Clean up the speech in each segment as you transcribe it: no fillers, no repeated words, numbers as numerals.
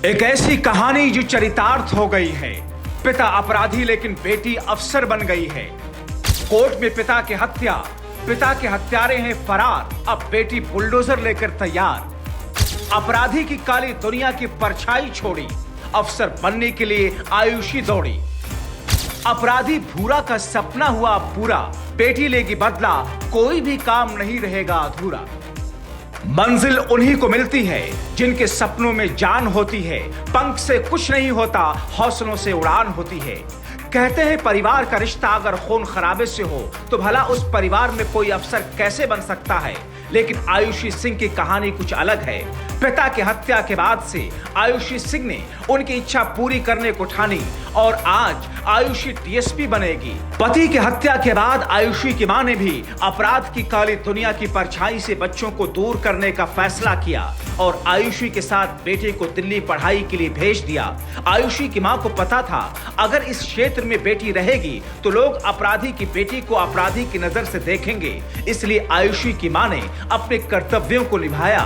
एक ऐसी कहानी जो चरितार्थ हो गई है। पिता अपराधी लेकिन बेटी अफसर बन गई है। कोर्ट में पिता के हत्यारे हैं फरार, अब बेटी बुलडोजर लेकर तैयार। अपराधी की काली दुनिया की परछाई छोड़ी, अफसर बनने के लिए आयुषी दौड़ी। अपराधी भूरा का सपना हुआ पूरा, बेटी लेगी बदला, कोई भी काम नहीं रहेगा अधूरा। मंजिल उन्हीं को मिलती है जिनके सपनों में जान होती है, पंख से कुछ नहीं होता, हौसलों से उड़ान होती है। कहते हैं परिवार का रिश्ता अगर खून खराबे से हो तो भला उस परिवार में कोई अफसर कैसे बन सकता है। लेकिन आयुषी सिंह की कहानी कुछ अलग है। पिता की हत्या के बाद से आयुषी सिंह ने उनकी इच्छा पूरी करने को ठानी और आज आयुषी डीएसपी बनेगी। पति की हत्या के बाद आयुषी की मां ने भी अपराध की काली दुनिया की परछाई से बच्चों को दूर करने का फैसला किया और आयुषी के साथ बेटे को दिल्ली पढ़ाई के लिए भेज दिया। आयुषी की मां को पता था अगर इस क्षेत्र में बेटी रहेगी तो लोग अपराधी की बेटी को अपराधी की नजर से देखेंगे, इसलिए आयुषी की मां ने अपने कर्तव्यों को निभाया।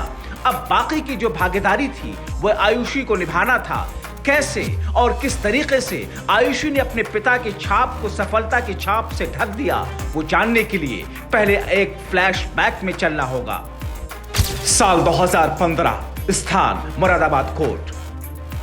अब बाकी की जो भागीदारी थी वह आयुषी को निभाना था। कैसे और किस तरीके से आयुषी ने अपने पिता की छाप को सफलता की छाप से ढक दिया, वो जानने के लिए पहले एक फ्लैशबैक में चलना होगा। साल 2015, स्थान मुरादाबाद कोर्ट।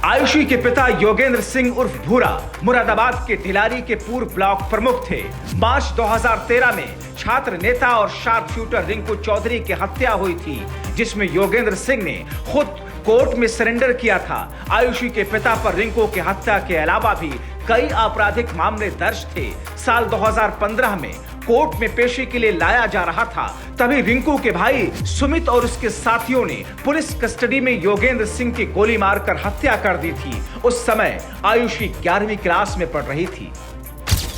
आयुषी के पिता योगेंद्र सिंह उर्फ भूरा मुरादाबाद के ढिलारी के पूर्व ब्लॉक प्रमुख थे। मार्च 2013 में छात्र नेता और शार्प शूटर रिंकू चौधरी की हत्या हुई थी, जिसमें योगेंद्र सिंह ने खुद कोर्ट में सरेंडर किया था। आयुषी के पिता पर रिंकू की हत्या के अलावा भी कई आपराधिक मामले दर्ज थे। साल 2015 में कोर्ट में पेशी के लिए लाया जा रहा था, तभी रिंकू के भाई सुमित और उसके साथियों ने पुलिस कस्टडी में योगेंद्र सिंह की गोली मारकर हत्या कर दी थी। उस समय आयुषी 11वीं क्लास में पढ़ रही थी।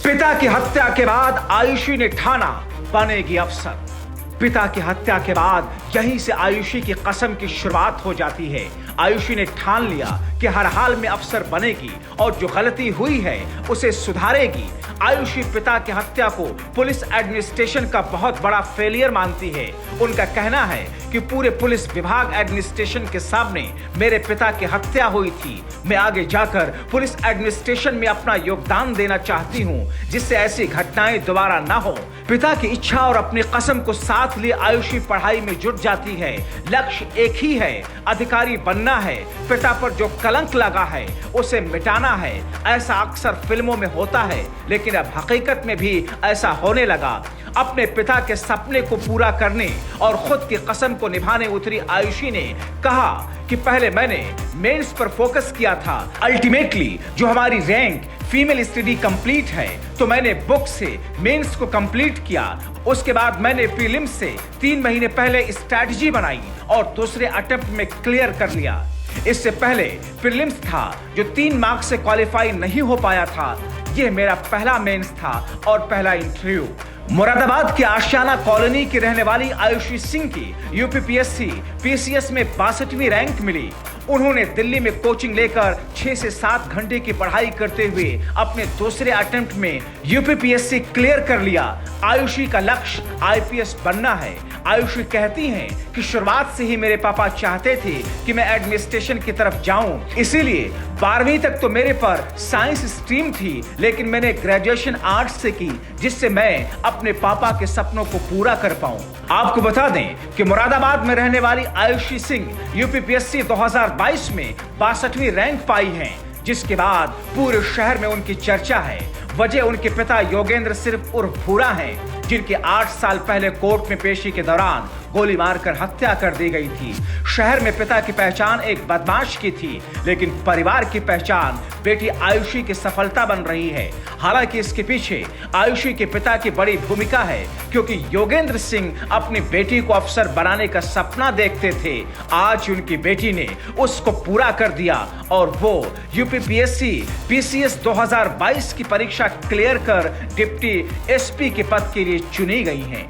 पिता की हत्या के बाद आयुषी ने ठाना बनेगी अफसर। पिता की हत्या के बाद यहीं से आयुषी की कसम की शुरुआत हो जाती है। आयुषी ने ठान लिया कि हर हाल में अफसर बनेगी और जो गलती हुई है उसे सुधारेगी। आयुषी पिता की हत्या को पुलिस एडमिनिस्ट्रेशन का बहुत बड़ा फेलियर मानती है। उनका कहना है कि पूरे पुलिस विभाग एडमिनिस्ट्रेशन के सामने मेरे पिता की हत्या हुई थी। मैं आगे जाकर पुलिस एडमिनिस्ट्रेशन में अपना योगदान देना चाहती हूँ, जिससे ऐसी घटनाएं दोबारा ना हो। पिता की इच्छा और अपनी कसम को साथ लिए आयुषी पढ़ाई में जुट जाती है। लक्ष्य एक ही है, अधिकारी बनना है। पिता पर जो कलंक लगा है उसे मिटाना है। ऐसा अक्सर फिल्मों में होता है, लेकिन अब हकीकत में भी ऐसा होने लगा। अपने पिता के सपने को पूरा करने और खुद की कसम को निभाने उतरी आयुषी ने कहा कि पहले मैंने मेंस पर फोकस किया था। अल्टीमेटली जो हमारी रैंक फीमेल स्टडी कंप्लीट है, तो मैंने बुक से मेंस को कंप्लीट किया। उसके बाद मैंने प्रीलिम्स से 3 महीने पहले स्ट्रैटेजी बनाई और दूसरे अटेम्प्ट में क्लियर कर लिया। इससे पहले प्रीलिम्स था जो 3 मार्क्स से क्वालिफाई नहीं हो पाया था। यह मेरा पहला मेंस था और पहला इंटरव्यू। मुरादाबाद के आशियाना कॉलोनी की रहने वाली आयुषी सिंह की यूपीपीएससी पीसीएस में 62वीं रैंक मिली। उन्होंने दिल्ली में कोचिंग लेकर 6 से 7 घंटे की पढ़ाई करते हुए अपने दूसरे अटेम्प्ट में यूपीपीएससी क्लियर कर लिया। आयुषी का लक्ष्य आईपीएस बनना है। आयुषी कहती हैं कि शुरुआत से ही मेरे पापा चाहते थे कि मैं एडमिनिस्ट्रेशन की तरफ जाऊं, इसीलिए 12वीं तक तो मेरे पर साइंस स्ट्रीम थी, लेकिन मैंने ग्रेजुएशन आर्ट्स से की, जिससे मैं अपने पापा के सपनों को पूरा कर पाऊं। आपको बता दें कि मुरादाबाद में रहने वाली आयुषी सिंह यूपीपीएससी 2022 में 62वीं रैंक पाई है, जिसके बाद पूरे शहर में उनकी चर्चा है। वजह उनके पिता योगेंद्र सिर्फ उर्फ भूरा हैं, जिनके 8 साल पहले कोर्ट में पेशी के दौरान गोली मारकर हत्या कर दी गई थी। शहर में पिता की पहचान एक बदमाश की थी, लेकिन परिवार की पहचान बेटी आयुषी की सफलता बन रही है। हालांकि इसके पीछे आयुषी के पिता की बड़ी भूमिका है, क्योंकि योगेंद्र सिंह अपनी बेटी को अफसर बनाने का सपना देखते थे। आज उनकी बेटी ने उसको पूरा कर दिया और वो यूपीपीएससी पीसीएस 2022 की परीक्षा क्लियर कर डिप्टी एसपी के पद के लिए चुनी गई हैं।